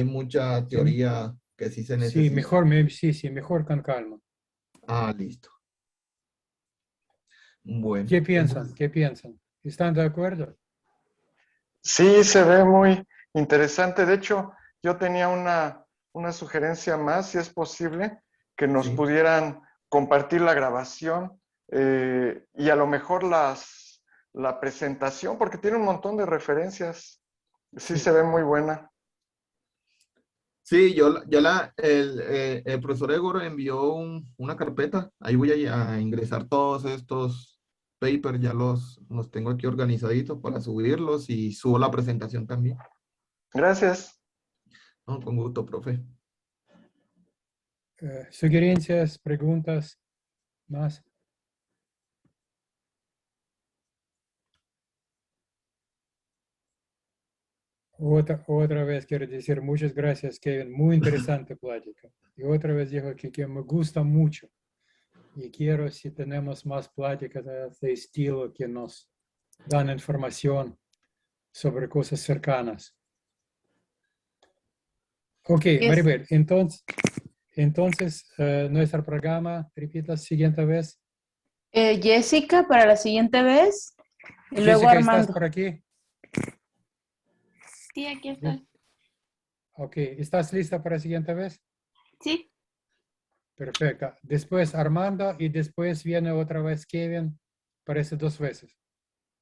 mucha teoría que sí se Sí, necesita. mejor con calma. Listo. Bueno, ¿Qué piensan? entonces, ¿Qué piensan? ¿Están de acuerdo? Sí, se ve muy interesante. De hecho, yo tenía una sugerencia más, si es posible, que nos sí. pudieran compartir la grabación y a lo mejor la presentación, porque tiene un montón de referencias. Sí, se ve muy buena. Sí, el profesor Egor envió una carpeta. Ahí voy a ingresar todos estos papers, ya los tengo aquí organizaditos para subirlos y subo la presentación también. Gracias. No, con gusto, profe. Sugerencias, preguntas, más. Otra vez quiero decir muchas gracias, Kevin. Muy interesante plática. Y otra vez digo que me gusta mucho. Y quiero si tenemos más pláticas de este estilo que nos dan información sobre cosas cercanas. Ok, Maribel, entonces nuestro programa, repita la siguiente vez. Jessica para la siguiente vez y luego Jessica, ¿estás Armando. por aquí? Sí, aquí estoy. Ok, ¿estás lista para la siguiente vez? Sí, Perfecto. Después Armando y después viene otra vez Kevin. Parece 2 veces.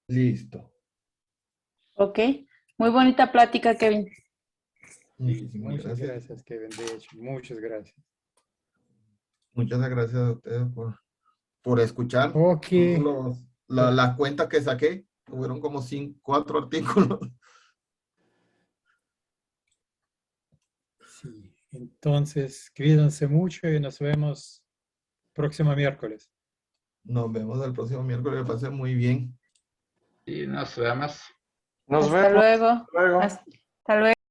Listo. Ok, muy bonita plática, Kevin. Muchísimas Muchas gracias. gracias, Kevin. De hecho, muchas gracias. Muchas gracias a ustedes por escuchar. Ok. Las cuentas que saqué, tuvieron como 4 artículos. Sí, entonces cuídense mucho y nos vemos próximo miércoles. Nos vemos el próximo miércoles. Que pasen muy bien. Y nos vemos. Nos Hasta vemos. luego. Hasta luego. Hasta luego.